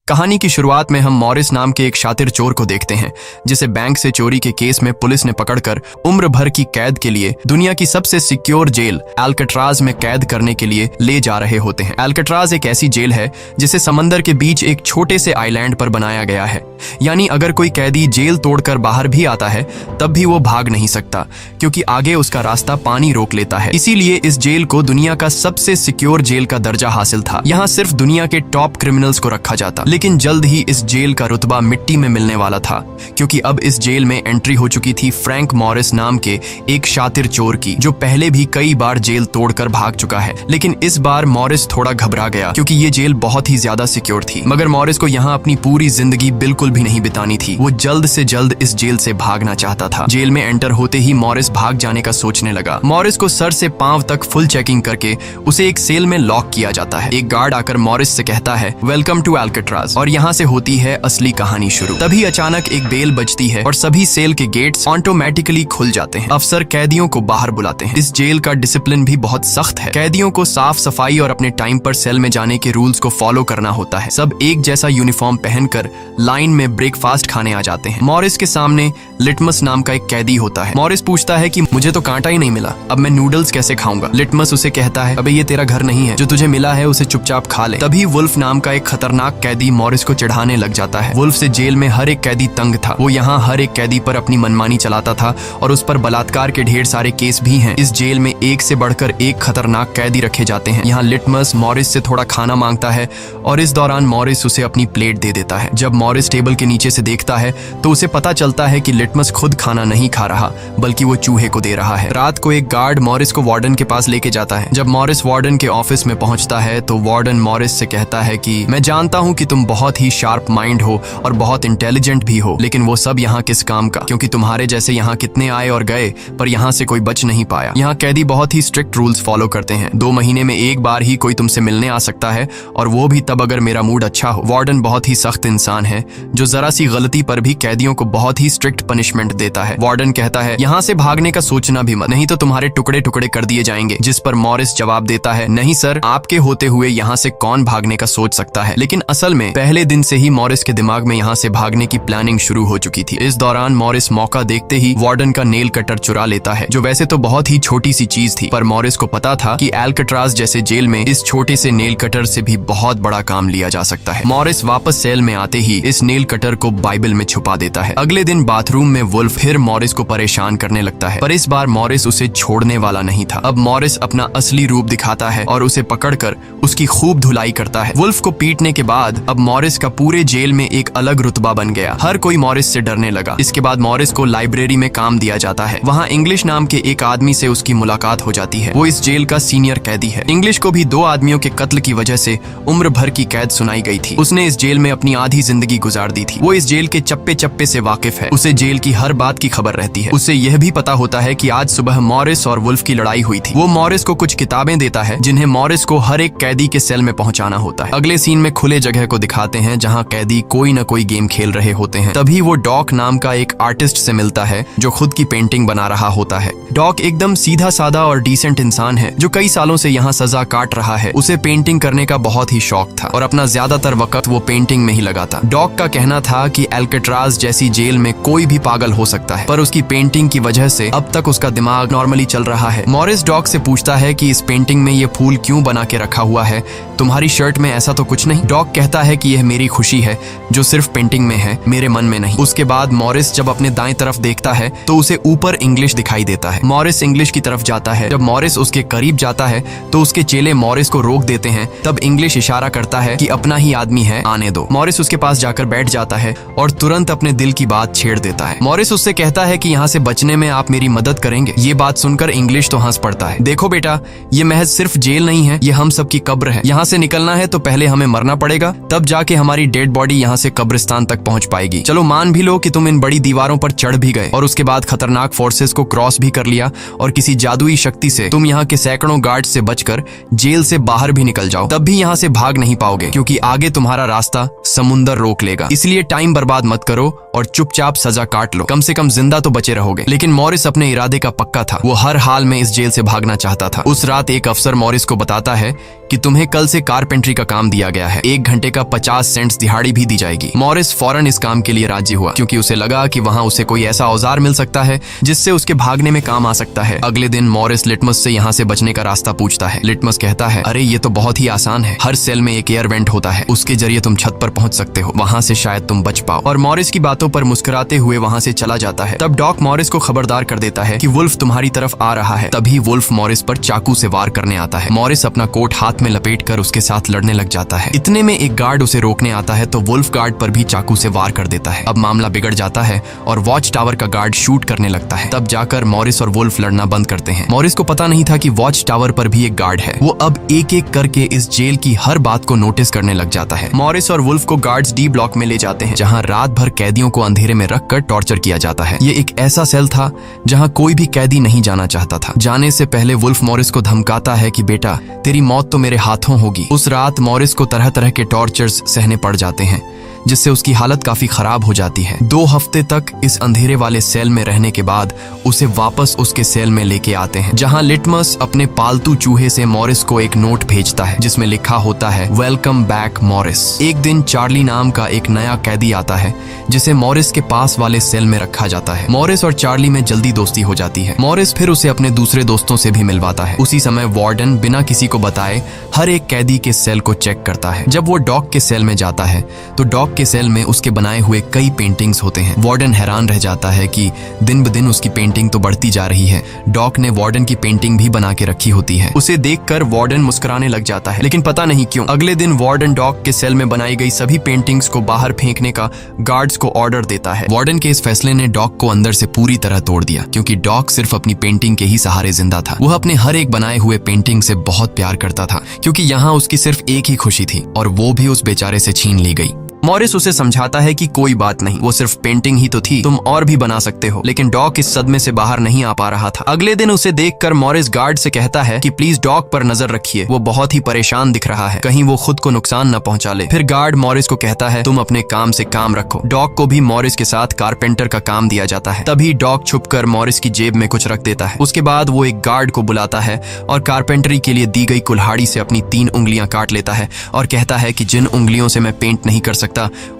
कहानी की शुरुआत में हम मॉरिस नाम के एक शातिर चोर को देखते हैं जिसे बैंक से चोरी के केस में पुलिस ने पकड़कर उम्र भर की कैद के लिए दुनिया की सबसे सिक्योर जेल एल्कट्राज में कैद करने के लिए ले जा रहे होते हैं। एल्कट्राज एक ऐसी जेल है जिसे समंदर के बीच एक छोटे से आइलैंड पर बनाया गया है, यानी अगर कोई कैदी जेल तोड़कर बाहर भी आता है तब भी वो भाग नहीं सकता क्योंकि आगे उसका रास्ता पानी रोक लेता है। इसीलिए इस जेल को दुनिया का सबसे सिक्योर जेल का दर्जा हासिल था। यहाँ सिर्फ दुनिया के टॉप क्रिमिनल्स को रखा जाता, लेकिन जल्द ही इस जेल का रुतबा मिट्टी में मिलने वाला था क्योंकि अब इस जेल में एंट्री हो चुकी थी फ्रैंक मॉरिस नाम के एक शातिर चोर की, जो पहले भी कई बार जेल तोड़कर भाग चुका है। लेकिन इस बार मॉरिस थोड़ा घबरा गया क्योंकि ये जेल बहुत ही ज्यादा सिक्योर थी। मगर मॉरिस को यहाँ अपनी पूरी जिंदगी बिल्कुल भी नहीं बितानी थी। वो जल्द से जल्द इस जेल से भागना चाहता था। जेल में एंटर होते ही मॉरिस भाग जाने का सोचने लगा। मॉरिस को सर से पांव तक फुल चेकिंग करके उसे एक सेल में लॉक किया जाता है। एक गार्ड आकर मॉरिस से कहता है, वेलकम टू एल्कट्राज, और यहाँ से होती है असली कहानी शुरू। तभी अचानक एक बेल बजती है और सभी सेल के गेट्स ऑटोमेटिकली खुल जाते हैं। अफसर कैदियों को बाहर बुलाते हैं। इस जेल का डिसिप्लिन भी बहुत सख्त है। कैदियों को साफ सफाई और अपने टाइम पर सेल में जाने के रूल्स को फॉलो करना होता है। सब एक जैसा यूनिफॉर्म पहनकर लाइन में ब्रेकफास्ट खाने आ जाते हैं। मॉरिस के सामने लिटमस नाम का एक कैदी होता है। मॉरिस पूछता है कि मुझे तो कांटा ही नहीं मिला, अब मैं नूडल्स कैसे खाऊंगा। लिटमस उसे कहता है, अबे ये तेरा घर नहीं है, जो तुझे मिला है उसे चुपचाप खा ले। तभी वुल्फ नाम का एक खतरनाक कैदी मॉरिस को चिढ़ाने लग जाता है। वुल्फ से जेल में हर एक कैदी तंग था। वो यहाँ हर एक कैदी पर अपनी मनमानी चलाता था और उस पर बलात्कार के ढेर सारे केस भी हैं। इस जेल में एक से बढ़कर एक खतरनाक कैदी रखे जाते हैं। यहाँ लिटमस मॉरिस से थोड़ा खाना मांगता है और इस दौरान मॉरिस उसे अपनी प्लेट दे देता है। जब मॉरिस टेबल के नीचे से देखता है तो उसे पता चलता है कि लिटमस खुद खाना नहीं खा रहा बल्कि वो चूहे को दे रहा है। रात को एक गार्ड मॉरिस को वार्डन के पास लेके जाता है। जब मॉरिस वार्डन के ऑफिस में पहुंचता है तो वार्डन मॉरिस से कहता है कि मैं जानता हूं कि तुम बहुत ही शार्प माइंड हो और बहुत इंटेलिजेंट भी हो, लेकिन वो सब यहाँ किस काम का, क्योंकि तुम्हारे जैसे यहाँ कितने आए और गए पर यहाँ से कोई बच नहीं पाया। यहाँ कैदी बहुत ही स्ट्रिक्ट रूल्स फॉलो करते हैं। 2 महीने में एक बार ही कोई तुमसे मिलने आ सकता है और वो भी तब अगर मेरा मूड अच्छा हो। वार्डन बहुत ही सख्त इंसान है जो जरा सी गलती पर भी कैदियों को बहुत ही स्ट्रिक्ट पनिशमेंट देता है। वार्डन कहता है, यहाँ से भागने का सोचना भी मत, नहीं तो तुम्हारे टुकड़े टुकड़े कर दिए जाएंगे। जिस पर मॉरिस जवाब देता है, नहीं सर, आपके होते हुए यहाँ से कौन भागने का सोच सकता है। लेकिन असल में पहले दिन से ही मॉरिस के दिमाग में यहाँ से भागने की प्लानिंग शुरू हो चुकी थी। इस दौरान मॉरिस मौका देखते ही वार्डन का नेल कटर चुरा लेता है, जो वैसे तो बहुत ही छोटी सी चीज थी, पर मॉरिस को पता था कि एल्कट्राज जैसे जेल में इस छोटे से नेल कटर से भी बहुत बड़ा काम लिया जा सकता है। मॉरिस वापस सेल में आते ही इस नेल कटर को बाइबल में छुपा देता है। अगले दिन बाथरूम में वुल्फ फिर मॉरिस को परेशान करने लगता है, पर इस बार मॉरिस उसे छोड़ने वाला नहीं था। अब मॉरिस अपना असली रूप दिखाता है और उसे पकड़कर उसकी खूब धुलाई करता है। वुल्फ को पीटने के बाद अब मॉरिस का पूरे जेल में एक अलग रुतबा बन गया। हर कोई मॉरिस से डरने लगा। इसके बाद मॉरिस को लाइब्रेरी में काम दिया जाता है। वहाँ इंग्लिश नाम के एक आदमी से उसकी मुलाकात हो जाती है। वो इस जेल का सीनियर कैदी है। इंग्लिश को भी 2 आदमियों के कत्ल की वजह से उम्र भर की कैद सुनाई गई थी। उसने इस जेल में अपनी आधी जिंदगी गुजार दी थी। वो इस जेल के चप्पे चप्पे से वाकिफ है। उसे जेल की हर बात की खबर रहती है। उसे यह भी पता होता है कि आज सुबह मॉरिस और वुल्फ की लड़ाई हुई थी। वो मॉरिस को कुछ किताबें देता है जिन्हें मॉरिस को हर एक कैदी के सेल में पहुंचाना होता है। अगले सीन में खुले जगह को दिखाते हैं जहां कैदी कोई न कोई गेम खेल रहे होते हैं। तभी वो डॉक नाम का एक आर्टिस्ट से मिलता है जो खुद की पेंटिंग बना रहा होता है। डॉक एकदम सीधा साधा और डिसेंट इंसान है जो कई सालों से यहाँ सजा काट रहा है। उसे पेंटिंग करने का बहुत ही शौक था और अपना ज्यादातर वक्त वो पेंटिंग में ही लगाता। डॉक का कहना था कि एल्कट्राज जैसी जेल में कोई भी पागल हो सकता है, पर उसकी पेंटिंग की वजह से अब तक उसका दिमाग नॉर्मली चल रहा है। मॉरिस डॉक से पूछता है कि इस पेंटिंग में ये फूल क्यों बना के रखा हुआ है, तुम्हारी शर्ट में ऐसा तो कुछ नहीं। डॉक कहता है कि यह मेरी खुशी है जो सिर्फ पेंटिंग में है, मेरे मन में नहीं। उसके बाद मॉरिस जब अपने दाएं तरफ देखता है तो उसे ऊपर इंग्लिश दिखाई देता है। मॉरिस इंग्लिश की तरफ जाता है। जब मॉरिस उसके करीब जाता है तो उसके चेले मॉरिस को रोक देते हैं। तब इंग्लिश इशारा करता है कि अपना ही आदमी है, आने दो। मॉरिस उसके पास जाकर बैठ जाता है और तुरंत अपने दिल की बात छेड़ देता है। मॉरिस उससे कहता है कि यहाँ से बचने में आप मेरी मदद करेंगे। ये बात सुनकर इंग्लिश तो हंस पड़ता है। देखो बेटा, ये महज सिर्फ जेल नहीं है, ये हम सब की कब्र है। यहाँ से निकलना है तो पहले हमें मरना पड़ेगा, तब जाके हमारी डेड बॉडी यहाँ से कब्रिस्तान तक पहुँच पाएगी। चलो मान भी लो कि तुम इन बड़ी दीवारों पर चढ़ भी गए और उसके बाद खतरनाक फोर्सेस को क्रॉस भी कर लिया और किसी जादुई शक्ति से तुम यहाँ के सैकड़ों गार्ड से बचकर जेल से बाहर भी निकल जाओ, तब भी यहाँ से भाग नहीं पाओगे क्योंकि आगे तुम्हारा रास्ता समुंदर रोक लेगा। इसलिए टाइम बर्बाद मत करो और चुपचाप सजा काट लो, कम से कम जिंदा तो बचे रहोगे। लेकिन मॉरिस अपने इरादे का पक्का था। वो हर हाल में इस जेल से भागना चाहता था। उस रात एक अफसर मॉरिस को बताता है कि तुम्हें कल से कारपेंट्री का काम दिया गया है, 1 घंटे का 50 सेंट्स दिहाड़ी भी दी जाएगी। मॉरिस फौरन इस काम के लिए राजी हुआ क्योंकि उसे लगा कि वहाँ उसे कोई ऐसा औजार मिल सकता है जिससे उसके भागने में काम आ सकता है। अगले दिन मॉरिस लिटमस से यहाँ से बचने का रास्ता पूछता है। लिटमस कहता है, अरे ये तो बहुत ही आसान है, हर सेल में एक एयर वेंट होता है, उसके जरिए तुम छत पर पहुंच सकते हो, वहाँ से शायद तुम बच पाओ। और मॉरिस की बातों पर मुस्कुराते हुए वहाँ से चला जाता है। तब डॉक मॉरिस को खबरदार कर देता है कि वुल्फ तुम्हारी तरफ आ रहा है। तभी वुल्फ मॉरिस पर चाकू से वार करने आता है। मॉरिस अपना कोट हाथ में लपेटकर उसके साथ लड़ने लग जाता है। इतने में एक गार्ड उसे रोकने आता है तो वुल्फ गार्ड पर भी चाकू से वार कर देता है। अब मामला बिगड़ जाता है और वॉच टावर का गार्ड शूट करने लगता है। तब जाकर मॉरिस और वुल्फ लड़ना बंद करते हैं। मॉरिस को पता नहीं था कि वॉच टावर पर भी एक गार्ड है। वो अब एक एक करके इस जेल की हर बात को नोटिस करने लग जाता है। मॉरिस और वुल्फ को गार्ड्स डी ब्लॉक में ले जाते हैं, जहाँ रात भर कैदियों को अंधेरे में रखकर टॉर्चर किया जाता है। ये एक ऐसा सेल था जहाँ कोई भी कैदी नहीं जाना चाहता था। जाने से पहले वुल्फ मॉरिस को धमकाता है कि बेटा, तेरी मौत तो मेरे हाथों होगी। उस रात मॉरिस को तरह तरह के टॉर्चर्स सहने पड़ जाते हैं, जिससे उसकी हालत काफी खराब हो जाती है। 2 हफ्ते तक इस अंधेरे वाले सेल में रहने के बाद उसे वापस उसके सेल में लेके आते हैं, जहां लिटमस अपने पालतू चूहे से मॉरिस को एक नोट भेजता है जिसमें लिखा होता है, वेलकम बैक मॉरिस। एक दिन चार्ली नाम का एक नया कैदी आता है जिसे मॉरिस के पास वाले सेल में रखा जाता है। मॉरिस और चार्ली में जल्दी दोस्ती हो जाती है। मॉरिस फिर उसे अपने दूसरे दोस्तों से भी मिलवाता है। उसी समय वार्डन बिना किसी को बताए हर एक कैदी के सेल को चेक करता है। जब वो डॉक के सेल में जाता है तो डॉक के सेल में उसके बनाए हुए कई पेंटिंग्स होते हैं। वार्डन हैरान रह जाता है कि दिन ब दिन उसकी पेंटिंग तो बढ़ती जा रही है। डॉक ने वार्डन की पेंटिंग भी बना के रखी होती है। उसे देखकर वार्डन मुस्कुराने लग जाता है, लेकिन पता नहीं क्यों अगले दिन वार्डन डॉक के सेल में बनाई गई सभी पेंटिंग्स को बाहर फेंकने का गार्ड्स को ऑर्डर देता है। वार्डन के इस फैसले ने डॉक को अंदर से पूरी तरह तोड़ दिया, क्योंकि डॉक सिर्फ अपनी पेंटिंग के ही सहारे जिंदा था। वह अपने हर एक बनाए हुए पेंटिंग से बहुत प्यार करता था, क्योंकि यहाँ उसकी सिर्फ एक ही खुशी थी और वो भी उस बेचारे से छीन ली गई। मॉरिस उसे समझाता है कि कोई बात नहीं, वो सिर्फ पेंटिंग ही तो थी, तुम और भी बना सकते हो। लेकिन डॉक इस सदमे से बाहर नहीं आ पा रहा था। अगले दिन उसे देखकर मॉरिस गार्ड से कहता है कि प्लीज डॉक पर नजर रखिए, वो बहुत ही परेशान दिख रहा है, कहीं वो खुद को नुकसान न पहुंचा ले। फिर गार्ड मॉरिस को कहता है, तुम अपने काम से काम रखो। डॉक को भी मॉरिस के साथ कारपेंटर का काम दिया जाता है। तभी डॉक छुपकर मॉरिस की जेब में कुछ रख देता है। उसके बाद वो एक गार्ड को बुलाता है और कारपेंटरी के लिए दी गई कुल्हाड़ी से अपनी 3 उंगलियां काट लेता है और कहता है कि जिन उंगलियों से मैं पेंट नहीं कर सकता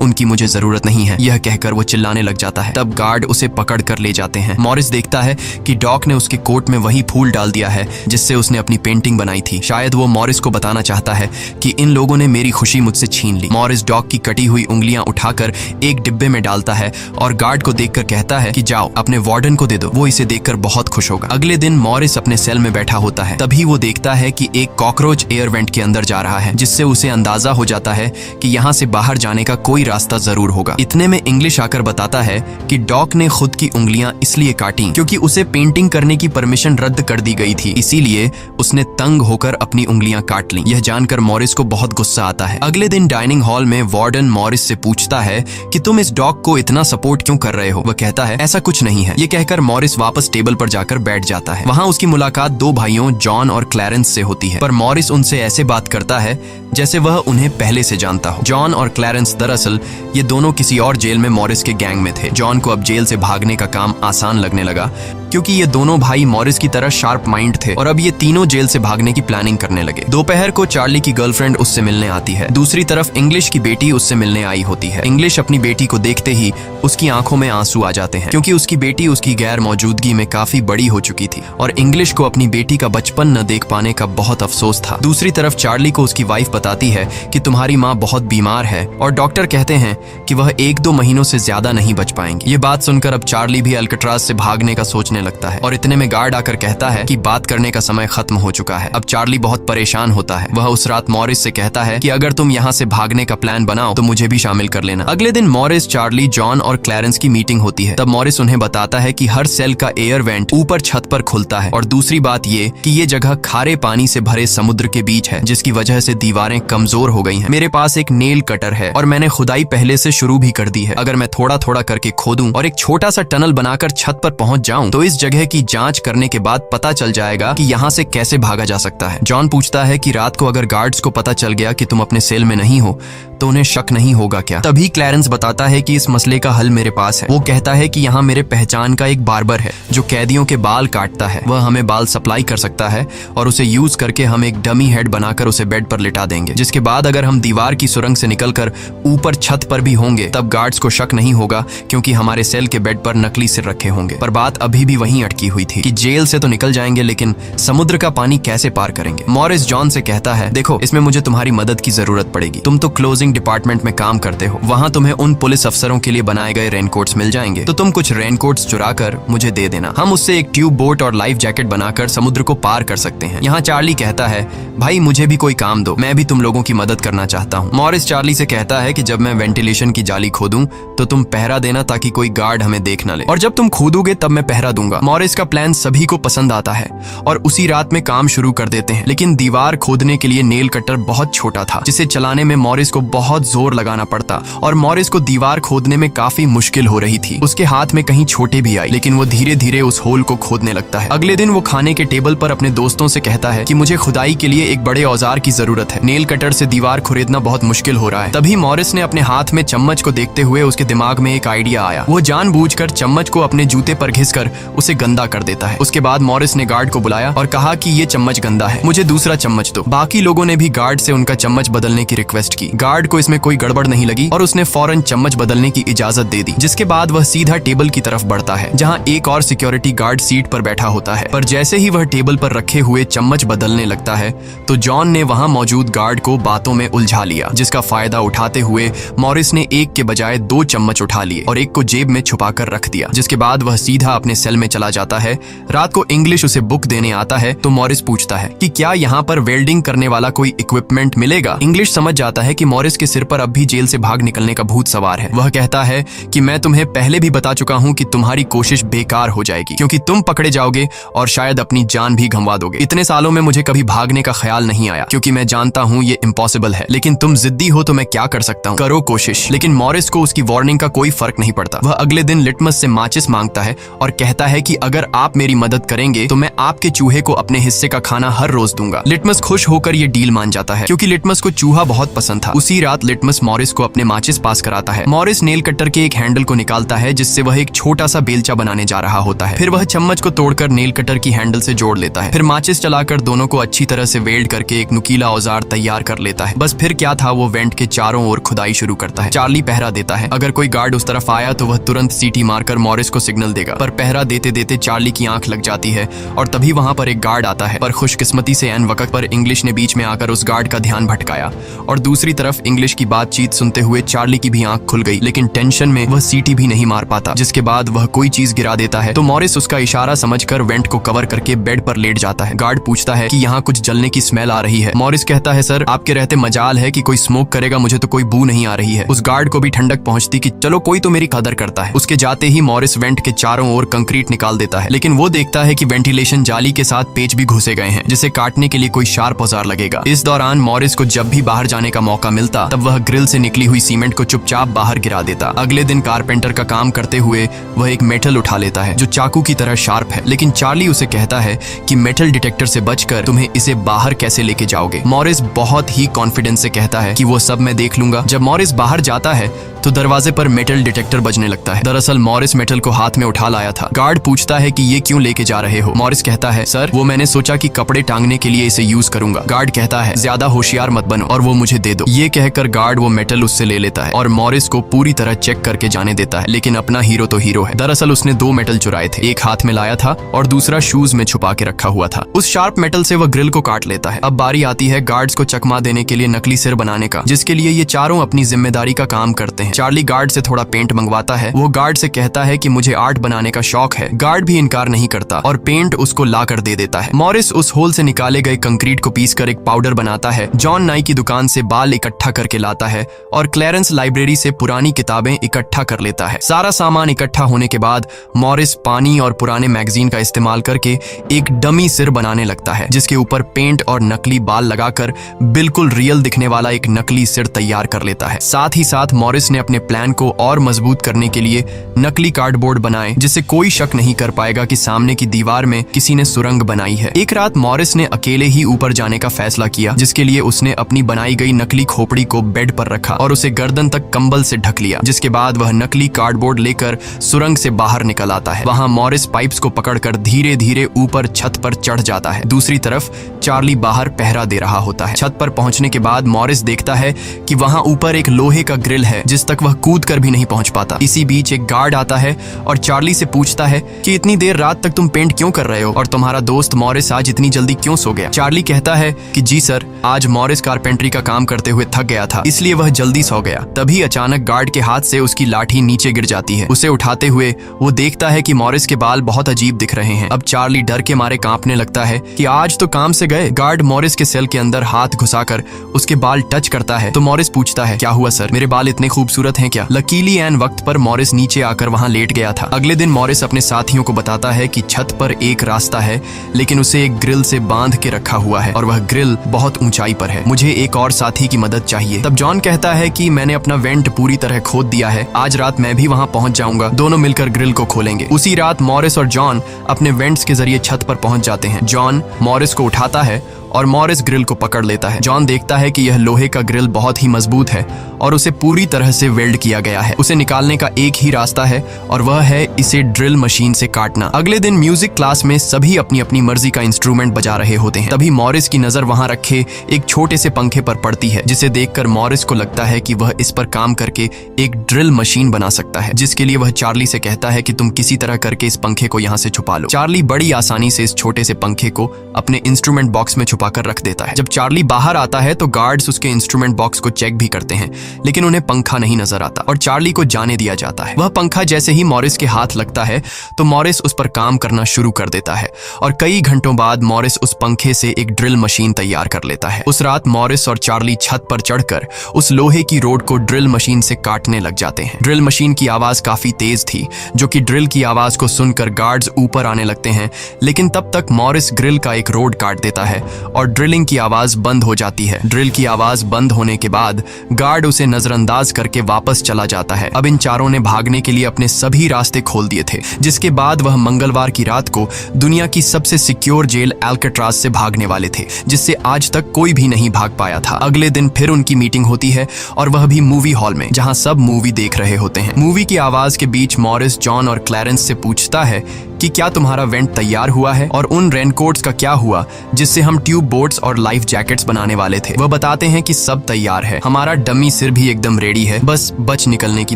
उनकी मुझे जरूरत नहीं है। यह कहकर वो चिल्लाने लग जाता है। तब गार्ड उसे पकड़ कर ले जाते हैं। मॉरिस देखता है कि डॉक ने उसके कोट में वही फूल डाल दिया है जिससे उसने अपनी पेंटिंग बनाई थी। शायद वो मॉरिस को बताना चाहता है कि इन लोगों ने मेरी खुशी मुझसे छीन ली। मॉरिस डॉक की कटी हुई उंगलियां उठाकर एक डिब्बे में डालता है और गार्ड को देखकर कहता है कि जाओ अपने वार्डन को दे दो, वो इसे देखकर बहुत खुश होगा। अगले दिन मॉरिस अपने सेल में बैठा होता है। तभी वो देखता है कि एक कॉकरोच एयर वेंट के अंदर जा रहा है, जिससे उसे अंदाजा हो जाता है कि यहाँ से बाहर जाने का कोई रास्ता जरूर होगा। इतने में इंग्लिश आकर बताता है कि डॉक ने खुद की उंगलियां इसलिए काटी क्योंकि उसे पेंटिंग करने की परमिशन रद्द कर दी गई थी, इसीलिए उसने तंग होकर अपनी उंगलियां काट लीं। यह जानकर मॉरिस को बहुत गुस्सा आता है। अगले दिन डाइनिंग हॉल में वार्डन मॉरिस से पूछता है कि तुम इस डॉग को इतना सपोर्ट क्यों कर रहे हो। वह कहता है ऐसा कुछ नहीं है। ये कहकर मॉरिस वापस टेबल पर जाकर बैठ जाता है। वहाँ उसकी मुलाकात 2 भाइयों जॉन और क्लैरेंस से होती है, पर मॉरिस उनसे ऐसे बात करता है जैसे वह उन्हें पहले से जानता हो। जॉन और क्लैरेंस दरअसल ये दोनों किसी और जेल में मॉरिस के गैंग में थे। जॉन को अब जेल से भागने का काम आसान लगने लगा क्योंकि ये दोनों भाई मॉरिस की तरह शार्प माइंड थे और अब ये तीनों जेल से भागने की प्लानिंग करने लगे। दोपहर को चार्ली की गर्लफ्रेंड उससे मिलने आती है। दूसरी तरफ इंग्लिश की बेटी उससे मिलने आई होती है। इंग्लिश अपनी बेटी को देखते ही उसकी आंखों में आंसू आ जाते हैं क्योंकि उसकी बेटी उसकी गैर मौजूदगी में काफी बड़ी हो चुकी थी और इंग्लिश को अपनी बेटी का बचपन न देख पाने का बहुत अफसोस था। दूसरी तरफ चार्ली को उसकी वाइफ बताती है कि तुम्हारी माँ बहुत बीमार है और डॉक्टर कहते हैं कि वह 1-2 महीनों से ज्यादा नहीं बच पाएंगी। ये बात सुनकर अब चार्ली भी अल्काट्राज से भागने का सोचने लगता है और इतने में गार्ड आकर कहता है कि बात करने का समय खत्म हो चुका है। अब चार्ली बहुत परेशान होता है। वह उस रात मॉरिस से कहता है कि अगर तुम यहाँ से भागने का प्लान बनाओ तो मुझे भी शामिल कर लेना। अगले दिन मॉरिस, चार्ली, जॉन और क्लैरेंस की मीटिंग होती है। तब मॉरिस उन्हें बताता है कि हर सेल का एयर वेंट ऊपर छत पर खुलता है और दूसरी बात ये कि ये जगह खारे पानी से भरे समुद्र के बीच है, जिसकी वजह से दीवारें कमजोर हो गई हैं। मेरे पास एक नेल कटर है और मैंने खुदाई पहले से शुरू भी कर दी है। अगर मैं थोड़ा थोड़ा करके खोदूं और एक छोटा सा टनल बनाकर छत पर पहुंच जाऊं तो इस जगह की जांच करने के बाद पता चल जाएगा कि यहाँ से कैसे भागा जा सकता है। जॉन पूछता है कि रात को अगर गार्ड्स को पता चल गया कि तुम अपने सेल में नहीं हो तो उन्हें शक नहीं होगा क्या? तभी क्लैरेंस बताता है कि इस मसले का हल मेरे पास है। वो कहता है कि यहाँ मेरे पहचान का एक बार्बर है जो कैदियों के बाल काटता है। वह हमें बाल सप्लाई कर सकता है और उसे यूज करके हम एक डमी हेड बनाकर उसे बेड पर लिटा देंगे, जिसके बाद अगर हम दीवार की सुरंग से निकलकर ऊपर छत पर भी होंगे तब गार्ड्स को शक नहीं होगा, क्योंकि हमारे सेल के बेड पर नकली सिर रखे होंगे। पर बात अभी भी वहीं अटकी हुई थी कि जेल से तो निकल जाएंगे, लेकिन समुद्र का पानी कैसे पार करेंगे? मॉरिस जॉन से कहता है, देखो इसमें मुझे तुम्हारी मदद की जरूरत पड़ेगी। तुम तो क्लोजिंग डिपार्टमेंट में काम करते हो, वहां तुम्हें उन पुलिस अफसरों के लिए बनाए गए रेनकोट्स मिल जाएंगे, तो तुम कुछ रेनकोट्स चुरा कर मुझे दे देना। हम उससे एक ट्यूब बोट और लाइफ जैकेट बनाकर समुद्र को पार कर सकते हैं। यहाँ चार्ली कहता है, भाई मुझे भी कोई काम दो, मैं भी तुम लोगों की मदद करना चाहता हूँ। मॉरिस चार्ली से कहता है कि जब मैं वेंटिलेशन की जाली खोदूं तो तुम पहरा देना ताकि कोई गार्ड हमें देख न ले, और जब तुम खोदोगे तब मैं पहरा दूंगा। मॉरिस का प्लान सभी को पसंद आता है और उसी रात में काम शुरू कर देते हैं, लेकिन दीवार खोदने के लिए नेल कटर बहुत छोटा था, जिसे चलाने में मॉरिस को बहुत जोर लगाना पड़ता और मॉरिस को दीवार खोदने में काफी मुश्किल हो रही थी। उसके हाथ में कहीं छोटे भी आई, लेकिन वो धीरे धीरे उस होल को खोदने लगता है। अगले दिन वो खाने के टेबल पर अपने दोस्तों से कहता है कि मुझे खुदाई के लिए एक बड़े औजार की जरूरत है, नेल कटर से दीवार खुरेदना बहुत मुश्किल हो रहा है। तभी मॉरिस ने अपने हाथ में चम्मच को देखते हुए उसके दिमाग में एक आइडिया आया। वो जानबूझकर चम्मच को अपने जूते पर घिसकर उसे गंदा कर देता है। उसके बाद मॉरिस ने गार्ड को बुलाया और कहा कि ये चम्मच गंदा है, मुझे दूसरा चम्मच दो। बाकी लोगों ने भी गार्ड से उनका चम्मच बदलने की रिक्वेस्ट की। गार्ड को इसमें कोई गड़बड़ नहीं लगी और उसने फौरन चम्मच बदलने की इजाजत दे दी, जिसके बाद वह सीधा टेबल की तरफ बढ़ता है जहां एक और सिक्योरिटी गार्ड सीट पर बैठा होता है। पर जैसे ही वह टेबल पर रखे हुए चम्मच बदलने लगता है तो जॉन ने वहां मौजूद गार्ड को बातों में उलझा लिया, जिसका फायदा उठाते हुए मॉरिस ने एक के बजाय 2 चम्मच उठा लिए और एक को जेब में छुपाकर रख दिया, जिसके बाद वह सीधा अपने सेल में चला जाता है। रात को इंग्लिश उसे बुक देने आता है तो मॉरिस पूछता है कि क्या यहाँ पर वेल्डिंग करने वाला कोई इक्विपमेंट मिलेगा? इंग्लिश समझ जाता है कि मॉरिस के सिर पर अब भी जेल से भाग निकलने का भूत सवार है। वह कहता है कि मैं तुम्हें पहले भी बता चुका हूँ कि तुम्हारी कोशिश बेकार हो जाएगी, क्योंकि तुम पकड़े जाओगे और शायद अपनी जान भी गंवा दोगे। इतने सालों में मुझे कभी भागने का ख्याल नहीं आया, क्योंकि मैं जानता हूँ ये इम्पॉसिबल है, लेकिन तुम जिद्दी हो तो मैं क्या कर सकता हूँ, करो कोशिश। लेकिन मॉरिस को उसकी वार्निंग का कोई फर्क नहीं पड़ता। वह अगले दिन लिटमस से माचिस मांगता है और कहता है कि अगर आप मेरी मदद करेंगे तो मैं आपके चूहे को अपने हिस्से का खाना हर रोज दूंगा। लिटमस खुश होकर ये डील मान जाता है, क्योंकि लिटमस को चूहा बहुत पसंद था। उसी रात लिटमस मॉरिस को अपने माचिस पास कराता है। मॉरिस नेल कटर के एक हैंडल को निकालता है, जिससे वह एक छोटा सा बेलचा बनाने जा रहा होता है। फिर वह चम्मच को तोड़कर नेल कटर की हैंडल से जोड़ लेता है। फिर माचिस चलाकर दोनों को अच्छी तरह से वेल्ड करके एक नुकीला औजार तैयार कर लेता है। बस फिर क्या था, वो वेंट के चारों ओर खुदाई शुरू करता है। चार्ली पहरा देता है। अगर कोई गार्ड उस तरफ आया तो वह तुरंत सीटी मारकर मॉरिस को सिग्नल देगा, पर पहरा देते देते चार्ली की आंख लग जाती है और तभी वहां पर एक गार्ड आता है। पर खुशकिस्मती से ऐन वक्त पर इंग्लिश ने बीच में आकर उस गार्ड का ध्यान भटकाया और दूसरी तरफ इंग्लिश की बातचीत सुनते हुए चार्ली की भी आंख खुल गई, लेकिन टेंशन में वह सीटी भी नहीं मार पाता। जिसके बाद वह कोई चीज गिरा देता है तो मॉरिस उसका इशारा समझकर वेंट को कवर करके बेड पर लेट जाता है। गार्ड पूछता है कि यहाँ कुछ जलने की स्मेल आ रही है। मॉरिस कहता है, सर आपके रहते मजाल है कि कोई स्मोक करेगा, मुझे तो कोई बू नहीं आ रही है। उस गार्ड को भी ठंडक पहुंचती कि चलो कोई तो मेरी कदर करता है। उसके जाते ही मॉरिस वेंट के चारों ओर कंक्रीट निकाल देता है, लेकिन वो देखता है कि वेंटिलेशन जाली के साथ पेच भी घुसे गए हैं, जिसे काटने के लिए कोई शार्प औजार लगेगा। इस दौरान मॉरिस को जब भी बाहर जाने का मौका मिलता तब वह ग्रिल से निकली हुई सीमेंट को चुपचाप बाहर गिरा देता। अगले दिन कारपेंटर का काम करते हुए वह एक मेटल उठा लेता है जो चाकू की तरह शार्प है, लेकिन चार्ली उसे कहता है कि मेटल डिटेक्टर से बचकर तुम्हें इसे बाहर कैसे लेके जाओगे। मॉरिस बहुत ही कॉन्फिडेंस से कहता है कि वो सब मैं देख लूंगा। जब मॉरिस बाहर जाता है तो दरवाजे पर मेटल डिटेक्टर बजने लगता है। दरअसल मॉरिस मेटल को हाथ में उठा लाया था। गार्ड पूछता है कि ये क्यों लेके जा रहे हो? मॉरिस कहता है, सर वो मैंने सोचा कि कपड़े टांगने के लिए इसे यूज करूंगा। गार्ड कहता है, ज्यादा होशियार मत बनो और वो मुझे दे दो। ये कहकर गार्ड वो मेटल उससे ले लेता है और मॉरिस को पूरी तरह चेक करके जाने देता है, लेकिन अपना हीरो तो हीरो है। दरअसल उसने 2 मेटल चुराए थे, एक हाथ में लाया था और दूसरा शूज में छुपा के रखा हुआ था। उस शार्प मेटल से वह ग्रिल को काट लेता है। अब बारी आती है गार्ड्स को चकमा देने के लिए नकली सिर बनाने का, जिसके लिए ये चारों अपनी जिम्मेदारी का काम करते हैं। चार्ली गार्ड से थोड़ा पेंट मंगवाता है। वो गार्ड से कहता है कि मुझे आर्ट बनाने का शौक है। गार्ड भी इनकार नहीं करता और पेंट उसको ला कर दे देता है। मॉरिस उस होल से निकाले गए कंक्रीट को पीसकर एक पाउडर बनाता है। जॉन नाई की दुकान से बाल इकट्ठा करके लाता है और क्लैरेंस लाइब्रेरी से पुरानी किताबें इकट्ठा कर लेता है। सारा सामान इकट्ठा होने के बाद मॉरिस पानी और पुराने मैगजीन का इस्तेमाल करके एक डमी सिर बनाने लगता है, जिसके ऊपर पेंट और नकली बाल लगाकर बिल्कुल रियल दिखने वाला एक नकली सिर तैयार कर लेता है। साथ ही साथ मॉरिस ने अपने प्लान को और मजबूत करने के लिए नकली कार्डबोर्ड बनाए जिससे कोई शक नहीं कर पाएगा कि सामने की दीवार में किसी ने सुरंग बनाई है। एक रात मॉरिस ने अकेले ही ऊपर जाने का फैसला किया, जिसके लिए उसने अपनी बनाई गई नकली खोपड़ी को बेड पर रखा और उसे गर्दन तक कंबल से ढक लिया। जिसके बाद वह नकली कार्डबोर्ड लेकर सुरंग से बाहर निकल आता है। वहां मॉरिस पाइप्स को पकड़कर धीरे धीरे ऊपर छत पर चढ़ जाता है। दूसरी तरफ चार्ली बाहर पहरा दे रहा होता है। छत पर पहुंचने के बाद मॉरिस देखता है कि वहां ऊपर एक लोहे का ग्रिल है जिस तक वह कूद कर भी नहीं पहुंच पाता। इसी बीच एक गार्ड आता है और चार्ली से पूछता है कि इतनी देर रात तक तुम पेंट क्यों कर रहे हो और तुम्हारा दोस्त मॉरिस आज इतनी जल्दी क्यों सो गया। चार्ली कहता है कि जी सर, आज मॉरिस कारपेंट्री का काम करते हुए थक गया था, इसलिए वह जल्दी सो गया। तभी अचानक गार्ड के हाथ से उसकी लाठी नीचे गिर जाती है। उसे उठाते हुए वो देखता है कि मॉरिस के बाल बहुत अजीब दिख रहे हैं। अब चार्ली डर के मारे कांपने लगता है कि आज तो काम से गए। गार्ड मॉरिस के सेल के अंदर हाथ घुसाकर उसके बाल टच करता है तो मॉरिस पूछता है, क्या हुआ सर, मेरे बाल इतने खूबसूरत हैं क्या। लकीली एन वक्त पर मॉरिस नीचे आकर वहां लेट गया था। अगले दिन मॉरिस अपने साथियों को बताता है कि छत पर एक रास्ता है लेकिन उसे एक ग्रिल से बांध के रखा हुआ है और वह ग्रिल बहुत ऊंचाई पर है। मुझे एक और साथी की मदद चाहिए। तब जॉन कहता है कि मैंने अपना वेंट पूरी तरह खोद दिया है, आज रात मैं भी वहां पहुंच जाऊंगा, दोनों मिलकर ग्रिल को खोलेंगे। उसी रात मॉरिस और जॉन अपने वेंट्स के जरिए छत पर पहुंच जाते हैं। जॉन मॉरिस को उठाता है और मॉरिस ग्रिल को पकड़ लेता है। जॉन देखता है कि यह लोहे का ग्रिल बहुत ही मजबूत है और उसे पूरी तरह से वेल्ड किया गया है। उसे निकालने का एक ही रास्ता है और वह है इसे ड्रिल मशीन से काटना। अगले दिन म्यूजिक क्लास में सभी अपनी अपनी मर्जी का इंस्ट्रूमेंट बजा रहे होते हैं। तभी मॉरिस की नजर वहां रखे एक छोटे से पंखे पर पड़ती है, जिसे देखकर मॉरिस को लगता है कि वह इस पर काम करके एक ड्रिल मशीन बना सकता है, जिसके लिए वह चार्ली से कहता है कि तुम किसी तरह करके इस पंखे को यहाँ से छुपा लो। चार्ली बड़ी आसानी से इस छोटे से पंखे को अपने इंस्ट्रूमेंट बॉक्स में छुपाकर रख देता है। जब चार्ली बाहर आता है तो गार्ड्स उसके इंस्ट्रूमेंट बॉक्स को चेक भी करते हैं, लेकिन उन्हें पंखा नहीं नजर आता और चार्ली को जाने दिया जाता है। वह पंखा जैसे ही मॉरिस के हाथ लगता है तो मॉरिस उस पर काम करना शुरू कर देता है और कई घंटों बाद मॉरिस उस पंखे से एक ड्रिल मशीन तैयार कर लेता है। उस रात मॉरिस और चार्ली छत पर चढ़कर उस लोहे की रोड को ड्रिल मशीन से काटने लग जाते हैं। ड्रिल मशीन की आवाज काफी तेज थी, जो कि ड्रिल की आवाज को सुनकर गार्ड्स ऊपर आने लगते हैं, लेकिन तब तक मॉरिस ग्रिल का एक रोड काट देता है और ड्रिलिंग की आवाज बंद हो जाती है। ड्रिल की आवाज बंद होने के बाद गार्ड उसे नजरअंदाज करके वापस चला जाता है। अब इन चारों ने भागने के लिए अपने सभी रास्ते खोल दिए थे, जिसके बाद वह मंगलवार की रात को दुनिया की सबसे सिक्योर जेल एल्केट्राज से भागने वाले थे, जिससे आज तक कोई भी नहीं भाग पाया था। अगले दिन फिर उनकी मीटिंग होती है और वह भी मूवी हॉल में, जहां सब मूवी देख रहे होते हैं। मूवी की आवाज के बीच मॉरिस जॉन और क्लैरेंस से पूछता है कि क्या तुम्हारा वेंट तैयार हुआ है और उन रेनकोट्स का क्या हुआ जिससे हम ट्यूब बोट्स और लाइफ जैकेट्स बनाने वाले थे। वह बताते हैं कि सब तैयार है, हमारा डमी सिर भी एकदम रेडी है, बस बच निकलने की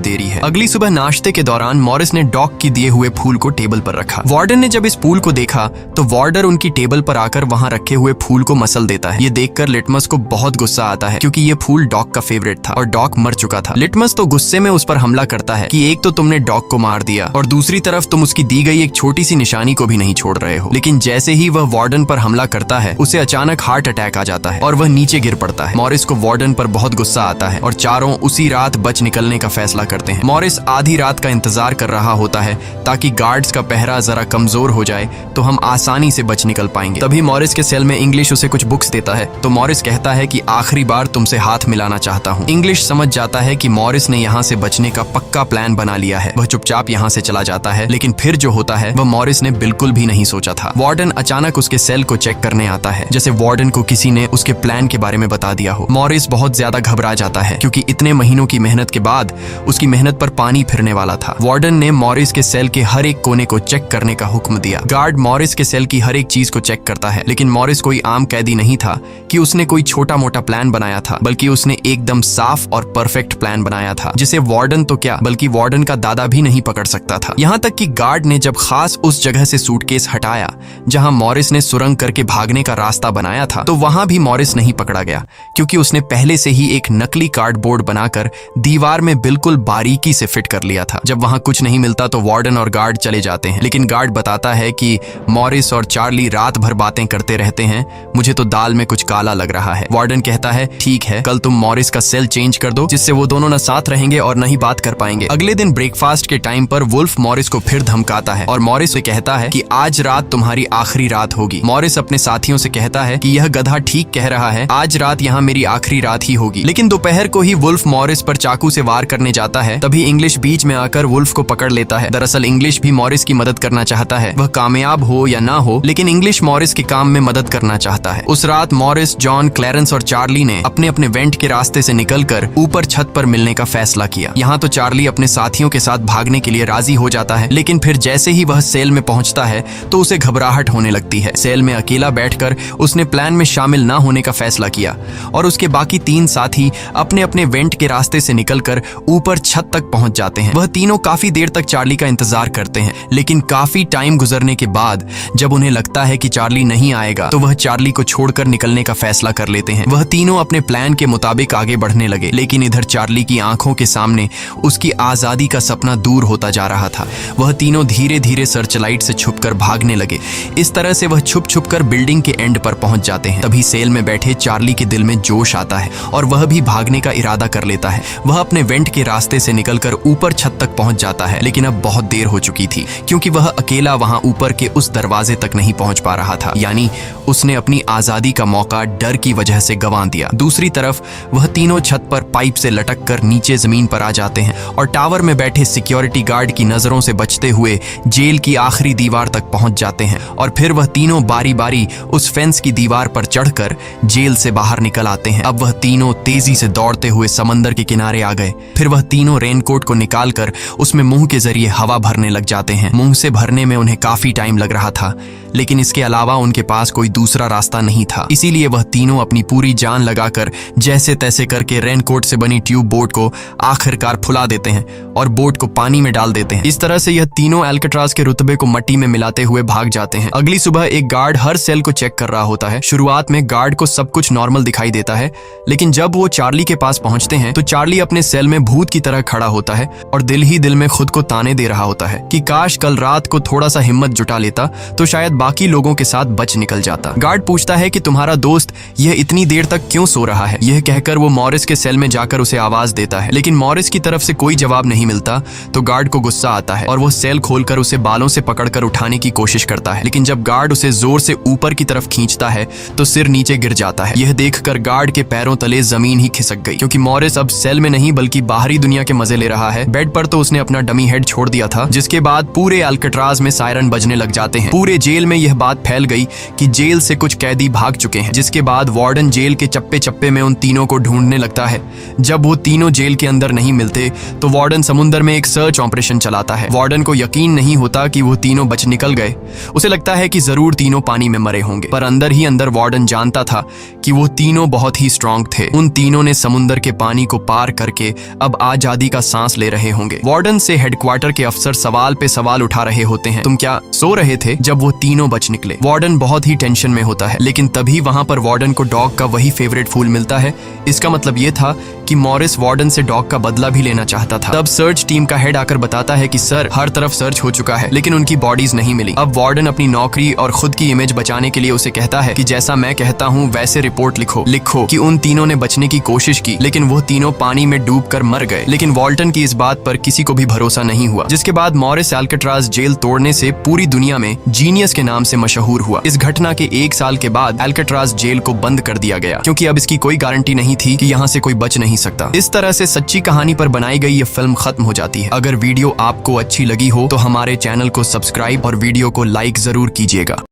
देरी है। अगली सुबह नाश्ते के दौरान मॉरिस ने डॉग की दिए हुए फूल को टेबल पर रखा। वार्डन ने जब इस फूल को देखा तो वार्डर उनकी टेबल पर आकर वहां रखे हुए फूल को मसल देता है। ये देखकर लिटमस को बहुत गुस्सा आता है क्योंकि ये फूल डॉग का फेवरेट था और डॉग मर चुका था। लिटमस तो गुस्से में उस पर हमला करता है कि एक तो तुमने डॉग को मार दिया और दूसरी तरफ तुम उसकी दी गई एक छोटी सी निशानी को भी नहीं छोड़ रहे हो। लेकिन जैसे ही वह वार्डन पर हमला करता है उसे अचानक हार्ट अटैक आ जाता है और वह नीचे गिर पड़ता है। मॉरिस को वार्डन पर बहुत गुस्सा आता है और चारों उसी रात बच निकलने का फैसला करते हैं। मॉरिस आधी रात का इंतजार कर रहा होता है ताकि गार्ड्स का पहरा जरा कमजोर हो जाए तो हम आसानी से बच निकल पाएंगे। तभी मॉरिस के सेल में इंग्लिश उसे कुछ बुक्स देता है तो मॉरिस कहता है कि आखिरी बार तुमसे हाथ मिलाना चाहता हूँ। इंग्लिश समझ जाता है कि मॉरिस ने यहाँ से बचने का पक्का प्लान बना लिया है। वह चुपचाप यहाँ से चला जाता है, लेकिन फिर जो होता है वह मॉरिस ने बिल्कुल भी नहीं सोचा था। वार्डन अचानक उसके सेल को चेक करने आता है, जैसे वार्डन को किसी ने उसके प्लान के बारे में बता दिया हो। मॉरिस बहुत ज्यादा घबरा जाता है क्योंकि इतने महीनों की मेहनत के बाद उसकी मेहनत पर पानी फिरने वाला था। वार्डन ने मॉरिस के सेल के हर एक कोने को चेक करने का हुक्म दिया। गार्ड मॉरिस के सेल की हर एक चीज को चेक करता है, लेकिन मॉरिस कोई आम कैदी नहीं था कि उसने कोई छोटा मोटा प्लान बनाया था, बल्कि उसने एकदम साफ और परफेक्ट प्लान बनाया था, जिसे वार्डन तो क्या बल्कि वार्डन का दादा भी नहीं पकड़ सकता था। यहाँ तक कि गार्ड ने जब खास उस जगह से सूटकेस हटाया जहां मॉरिस ने सुरंग करके भागने का रास्ता बनाया था, तो वहां भी मॉरिस नहीं पकड़ा गया क्योंकि उसने पहले से ही एक नकली कार्डबोर्ड बनाकर दीवार में बिल्कुल बारीकी से फिट कर लिया था। जब वहां कुछ नहीं मिलता तो वार्डन और गार्ड चले जाते हैं, लेकिन गार्ड बताता है कि मॉरिस और चार्ली रात भर बातें करते रहते हैं, मुझे तो दाल में कुछ काला लग रहा है। वार्डन कहता है ठीक है, कल तुम मॉरिस का सेल चेंज कर दो जिससे वो दोनों न साथ रहेंगे और न ही बात कर पाएंगे। अगले दिन ब्रेकफास्ट के टाइम पर वुल्फ मॉरिस को फिर धमकाता है और मॉरिस से कहता है कि आज रात तुम्हारी आखिरी रात होगी। मॉरिस अपने साथियों से कहता है कि यह गधा ठीक कह रहा है, आज रात यहाँ मेरी आखिरी रात ही होगी। लेकिन दोपहर को ही वुल्फ मॉरिस पर चाकू से वार करने जाता है। तभी इंग्लिश बीच में आकर वुल्फ को पकड़ लेता है। दरअसल इंग्लिश भी मॉरिस की मदद करना चाहता है, वह कामयाब हो या ना हो, लेकिन इंग्लिश मॉरिस के काम में मदद करना चाहता है। उस रात मॉरिस, जॉन, क्लैरेंस और चार्ली ने अपने अपने वेंट के रास्ते से निकलकर ऊपर छत पर मिलने का फैसला किया। यहाँ तो चार्ली अपने साथियों के साथ भागने के लिए राजी हो जाता है, लेकिन फिर जैसे ही वह सेल में पहुंचता है तो उसे घबराहट होने लगती है। सेल में अकेला बैठकर उसने प्लान में शामिल ना होने का फैसला किया और उसके बाकी 3 साथी अपने अपने वेंट के रास्ते से निकलकर ऊपर छत तक पहुंच जाते हैं। वह तीनों काफी देर तक चार्ली का इंतजार करते हैं, लेकिन काफी टाइम गुजरने के बाद जब उन्हें लगता है कि चार्ली नहीं आएगा तो वह चार्ली को छोड़कर निकलने का फैसला कर लेते हैं। वह तीनों अपने प्लान के मुताबिक आगे बढ़ने लगे, लेकिन इधर चार्ली की आंखों के सामने उसकी आजादी का सपना दूर होता जा रहा था। वह तीनों धीरे धीरे सर्चलाइट से छुपकर भागने लगे। इस तरह से वह छुप छुप कर बिल्डिंग के एंड पर पहुंच जाते हैं। तभी सेल में बैठे चार्ली के दिल में जोश आता है और वह भी भागने का इरादा कर लेता है। वह अपने वेंट के रास्ते से निकलकर ऊपर छत तक पहुंच जाता है, लेकिन अब बहुत देर हो चुकी थी क्योंकि वह अकेला वहां ऊपर के उस दरवाजे तक नहीं पहुंच पा रहा था। यानी उसने अपनी आजादी का मौका डर की वजह से गंवा दिया। दूसरी तरफ वह तीनों छत पर पाइप से लटक कर नीचे जमीन पर आ जाते हैं और टावर में बैठे सिक्योरिटी गार्ड की नजरों से बचते हुए जेल की आखिरी दीवार तक पहुंच जाते हैं और फिर वह तीनों बारी बारी उस फेंस की दीवार पर चढ़कर जेल से बाहर निकल आते हैं। अब वह तीनों तेजी से दौड़ते हुए समंदर के किनारे आ गए। फिर वह तीनों रेनकोट को निकालकर उसमें मुंह के जरिए हवा भरने लग जाते हैं। मुंह से भरने में उन्हें काफी टाइम लग रहा था, लेकिन इसके अलावा उनके पास कोई दूसरा रास्ता नहीं था। इसीलिए वह तीनों अपनी पूरी जान लगाकर जैसे तैसे करके रेनकोट से बनी ट्यूब बोट को आखिरकार फुला देते हैं और बोट को पानी में डाल देते हैं। इस तरह से यह तीनों अल्काट्राज के रुतबे को मट्टी में मिलाते हुए भाग जाते हैं। अगली सुबह एक गार्ड हर सेल को चेक कर रहा होता है। शुरुआत में गार्ड को सब कुछ नॉर्मल दिखाई देता है, लेकिन जब वो चार्ली के पास पहुंचते हैं तो चार्ली अपने सेल में भूत की तरह खड़ा होता है और दिल ही दिल में खुद को ताने दे रहा होता है कि काश कल रात को थोड़ा सा हिम्मत जुटा लेता तो शायद बाकी लोगों के साथ बच निकल जाता। गार्ड पूछता है कि तुम्हारा दोस्त यह इतनी देर तक क्यों सो रहा है। यह कहकर वो मॉरिस के सेल में जाकर उसे आवाज देता है, लेकिन मॉरिस की तरफ से कोई जवाब नहीं मिलता तो गार्ड को गुस्सा आता है और वो सेल खोलकर उसे बालों से पकड़कर उठाने की कोशिश करता है। लेकिन जब गार्ड उसे जोर से ऊपर की तरफ खींचता है तो सिर नीचे गिर जाता है। यह देखकर गार्ड के पैरों तले जमीन ही खिसक गई, क्योंकि मॉरिस अब सेल में नहीं बल्कि बाहरी दुनिया के मजे ले रहा है। बेड पर तो उसने अपना डमी हेड छोड़ दिया था, जिसके बाद पूरे अल्काट्राज में सायरन बजने लग जाते हैं। पूरे जेल में यह बात फैल गई कि जेल से कुछ कैदी भाग चुके हैं, जिसके बाद वार्डन जेल के चप्पे चप्पे में उन तीनों को ढूंढने लगता है। जब वो तीनों जेल के अंदर नहीं मिलते तो वार्डन समुद्र में एक सर्च ऑपरेशन चलाता है। वार्डन को यकीन नहीं होता कि वो तीनों बच निकल गए। उसे लगता है कि जरूर तीनों पानी में मरे होंगे, पर अंदर ही अंदर वार्डन जानता था कि वो तीनों बहुत ही स्ट्रांग थे। उन तीनों ने समुद्र के पानी को पार करके अब आजादी का सांस ले रहे होंगे। वार्डन से हेडक्वार्टर के अफसर सवाल पे सवाल उठा रहे होते हैं, तुम क्या सो रहे थे जब वो तीनों बच निकले। वार्डन बहुत ही टेंशन में होता है, लेकिन तभी वहां पर वार्डन को डॉग का वही फेवरेट फूल मिलता है। इसका मतलब ये था कि मॉरिस वार्डन से डॉग का बदला भी लेना चाहता था। तब सर्च टीम का हेड आकर बताता है कि सर, हर तरफ सर्च हो चुका है, लेकिन उनकी बॉडीज नहीं मिली। अब वार्डन अपनी नौकरी और खुद की इमेज बचाने के लिए उसे कहता है कि जैसा मैं कहता हूँ वैसे रिपोर्ट लिखो कि उन तीनों ने बचने की कोशिश की, लेकिन वो तीनों पानी में डूबकर मर गए। लेकिन वॉल्टन की इस बात पर किसी को भी भरोसा नहीं हुआ, जिसके बाद मॉरिस अल्काट्राज जेल तोड़ने से पूरी दुनिया में जीनियस के नाम से मशहूर हुआ। इस घटना के 1 साल के बाद अल्काट्राज जेल को बंद कर दिया गया, क्योंकि अब इसकी कोई गारंटी नहीं थी कि यहाँ से कोई बच नहीं सकता। इस तरह से सच्ची कहानी पर बनाई गई ये फिल्म खत्म हो जाती है। अगर वीडियो आपको अच्छी लगी हो तो हमारे चैनल को सब्सक्राइब और वीडियो को लाइक जरूर कीजिएगा।